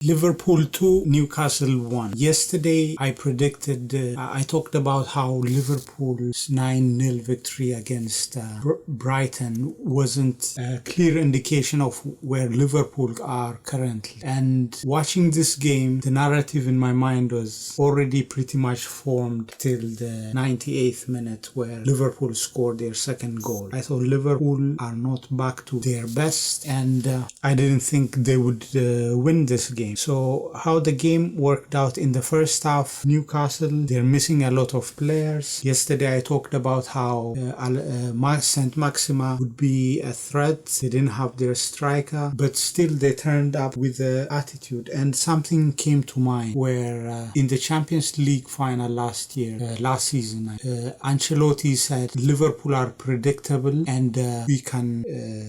Liverpool 2, Newcastle 1. Yesterday, I predicted, I talked about how Liverpool's 9-0 victory against Brighton wasn't a clear indication of where Liverpool are currently. And watching this game, the narrative in my mind was already pretty much formed till the 98th minute where Liverpool scored their second goal. I thought Liverpool are not back to their best, and I didn't think they would win this game. So how the game worked out in the first half, Newcastle, they're missing a lot of players. Yesterday I talked about how St. Maxima would be a threat. They didn't have their striker, but still they turned up with the attitude. And something came to mind where in the Champions League final last season, Ancelotti said Liverpool are predictable and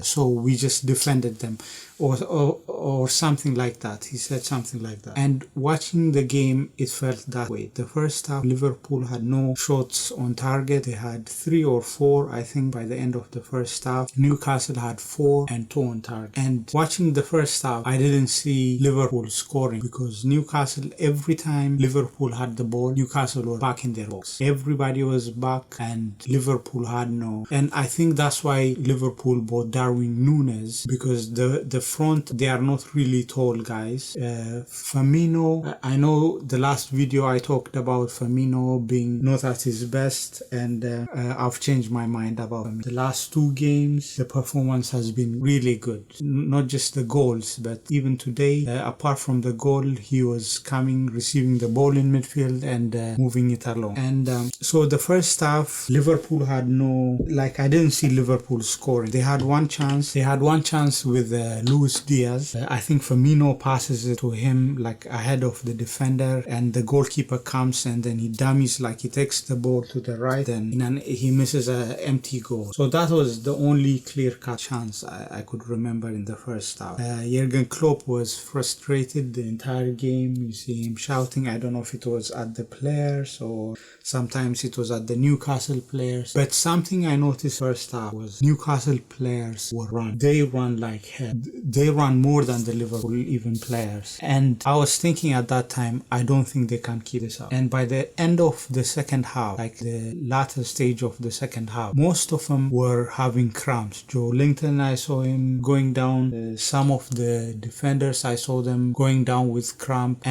so we just defended them. Or something like that. He said something like that. And watching the game, it felt that way. The first half, Liverpool had no shots on target. They had 3 or 4, I think, by the end of the first half. Newcastle had 4 and 2 on target. And watching the first half, I didn't see Liverpool scoring because Newcastle, every time Liverpool had the ball, Newcastle were back in their box. Everybody was back and Liverpool had no. And I think that's why Liverpool bought Darwin Núñez, because the front, they are not really tall guys. Firmino, I know the last video I talked about Firmino being not at his best, and I've changed my mind about him. The last 2 games, the performance has been really good. Not just the goals, but even today, apart from the goal, he was coming, receiving the ball in midfield and moving it along. And so the first half, Liverpool had I didn't see Liverpool scoring. They had one chance. They had one chance with Luis Diaz. I think Firmino passes it to him like ahead of the defender, and the goalkeeper comes and then he dummies, like he takes the ball to the right and he misses an empty goal. So that was the only clear-cut chance I could remember in the first half. Jurgen Klopp was frustrated the entire game. You see him shouting. I don't know if it was at the players or sometimes it was at the Newcastle players. But something I noticed first half was Newcastle players were run. They run like hell. They run more than the Liverpool even players. And I was thinking at that time, I don't think they can keep this up. And by the end of the second half, like the latter stage of the second half, most of them were having cramps. Joe Linton, I saw him going down. Some of the defenders, I saw them going down with cramp.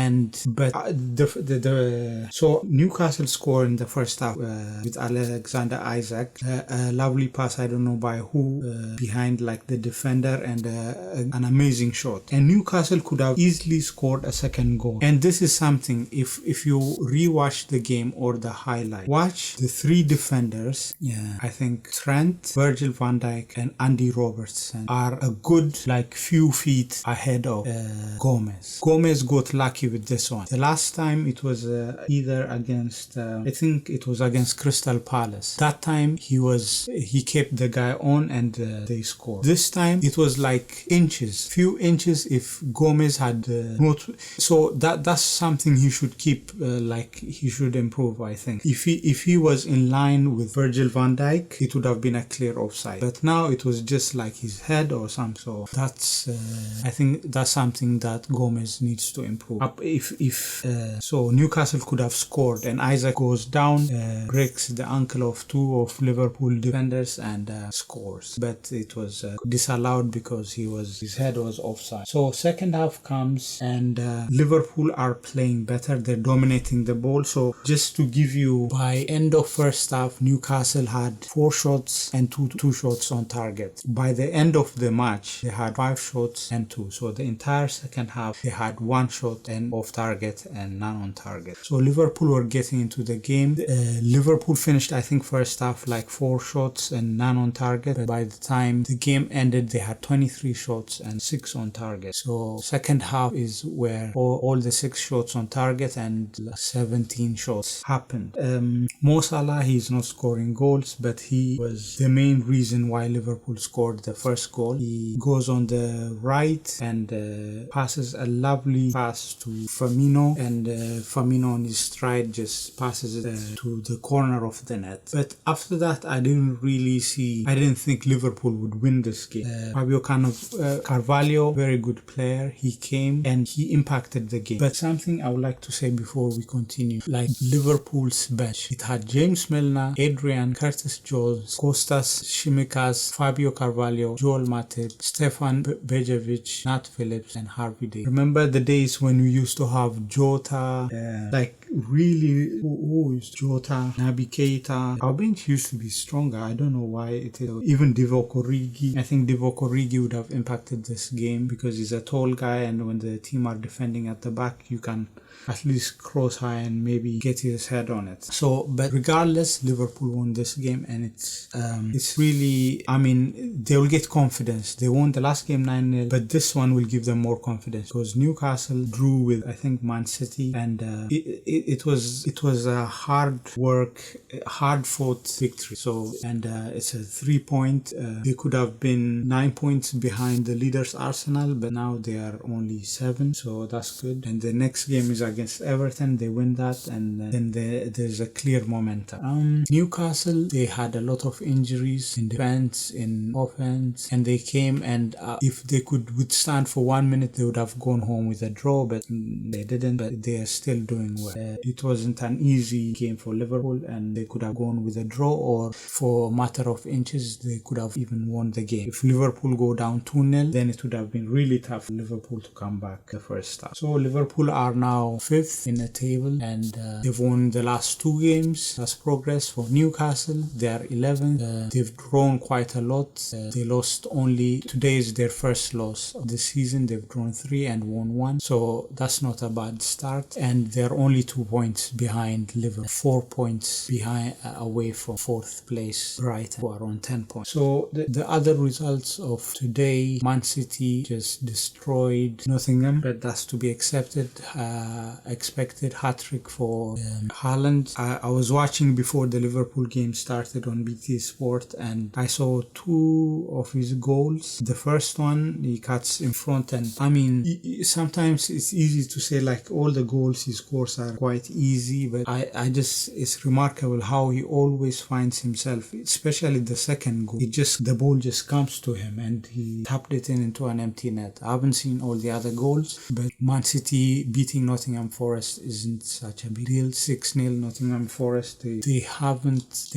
So Newcastle scored in the first half with Alexander Isak. A lovely pass, I don't know by who, behind like the defender, and an amazing shot. And Newcastle could have easily scored a second goal. And this is something, if you rewatch the game or the highlight, watch the 3 defenders. I think Trent, Virgil van Dijk and Andy Robertson are a good few feet ahead of Gomez. Gomez got lucky with this one. The last time it was either against I think it was against Crystal Palace. That time he kept the guy on and they scored. This time it was like few inches if Gomez had not. So that's something he should keep, he should improve, I think. If he was in line with Virgil van Dijk, it would have been a clear offside. But now it was just like his head or something. So that's I think that's something that Gomez needs to improve. So Newcastle could have scored and Isak goes down, breaks the ankle of 2 of Liverpool defenders and scores. But it was disallowed because his head was offside. So second half comes and Liverpool are playing better. They're dominating the ball. So just to give you, by end of first half, Newcastle had 4 shots and two shots on target. By the end of the match, they had 5 shots and 2. So the entire second half, they had 1 shot and off target and none on target. So Liverpool were getting into the game. Liverpool finished, I think, first half 4 shots and none on target. But by the time the game ended, they had 23 shots and 6 on target. So second half is where all the 6 shots on target and 17 shots happened. Mo Salah, he's not scoring goals, but he was the main reason why Liverpool scored the first goal. He goes on the right and passes a lovely pass to Firmino, and Firmino on his stride just passes it to the corner of the net. But after that, I didn't think Liverpool would win this game. Fabio Carvalho, very good player. He came and he impacted the game. But something I would like to say before we continue, like Liverpool's bench, it had James Milner, Adrian, Curtis Jones, Kostas Tsimikas, Fabio Carvalho, Joel Matip, Stefan Bejovic, Nat Phillips, and Harvey Day. Remember the days when we used to have Jota, who is Jota, Naby Keita. Our bench used to be stronger. I don't know why it is. Even Divock Origi. I think Divock Origi would have impacted this game because he's a tall guy, and when the team are defending at the back, you can at least cross high and maybe get his head on it. So, but regardless, Liverpool won this game, and it's really, I mean, they will get confidence. They won the last game 9-0, but this one will give them more confidence because Newcastle drew with, I think, Man City, and it was a hard fought victory. So, and it's a 3-point. They could have been 9 points behind the leaders Arsenal, but now they are only 7, so that's good. And the next game is against Everton. They win that, and then there's a clear momentum. Newcastle, they had a lot of injuries in defense, in offense, and they came, and if they could withstand for 1 minute, they would have gone home with a draw, but they didn't. But they are still doing well. It wasn't an easy game for Liverpool, and they could have gone with a draw, or for a matter of inches, they could have even won the game. If Liverpool go down 2-0, then it would have been really tough for Liverpool to come back the first half. So Liverpool are now 5th in the table, and they've won the last 2 games. That's progress. For Newcastle, they are 11th. They've drawn quite a lot. They lost only, today is their first loss of the season. They've drawn 3 and won 1, so that's not a bad start, and they're only 2 points behind Liverpool, 4 points behind away from 4th place Brighton, who are on 10 points. So the other results of today, Man City just destroyed Nottingham, but that's to be expected. Hat-trick for Haaland. I was watching before the Liverpool game started on BT Sport, and I saw 2 of his goals. The first one, he cuts in front, and I mean, sometimes it's easy to say like all the goals he scores are quite easy, but it's remarkable how he always finds himself, especially the second goal. The ball just comes to him, and he tapped it into an empty net. I haven't seen all the other goals, but Man City beating Nottingham Forest isn't such a big deal. 6-0 Nottingham Forest. They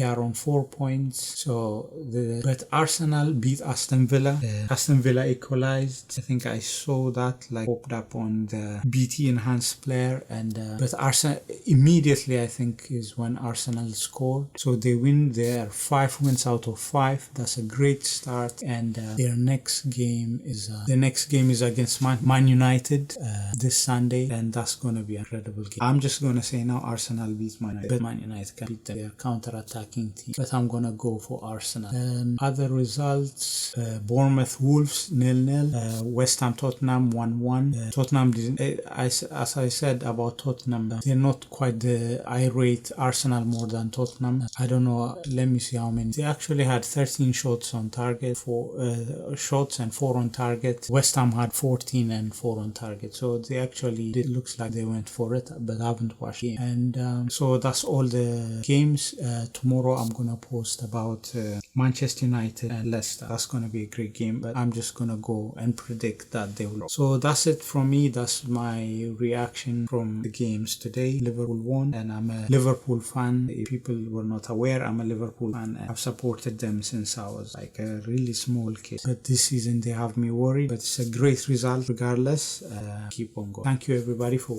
are on 4 points. But Arsenal beat Aston Villa. Aston Villa equalized. I think I saw that popped up on the BT enhanced player, and but Arsenal immediately, I think, is when Arsenal scored. So they win. They are 5 wins out of 5. That's a great start, and their next game is against Man United this Sunday, and that's going to be an incredible game. I'm just going to say now Arsenal beats Man United, but Man United can beat them. They're counter-attacking team, but I'm going to go for Arsenal. Other results, Bournemouth Wolves 0-0, West Ham Tottenham 1-1. Tottenham didn't, as I said about Tottenham, they're not quite I rate Arsenal more than Tottenham. I don't know, let me see how many. They actually had 13 shots on target, 4 shots and 4 on target. West Ham had 14 and 4 on target, so they actually, it looks like they went for it, but I haven't watched the game. And so that's all the games. Tomorrow I'm gonna post about Manchester United and Leicester. That's gonna be a great game, but I'm just gonna go and predict that they will. So that's it from me. That's my reaction from the games today. Liverpool won, and I'm a Liverpool fan. If people were not aware, I'm a Liverpool fan, and I've supported them since I was like a really small kid. But this season they have me worried, but it's a great result regardless. Keep on going. Thank you everybody for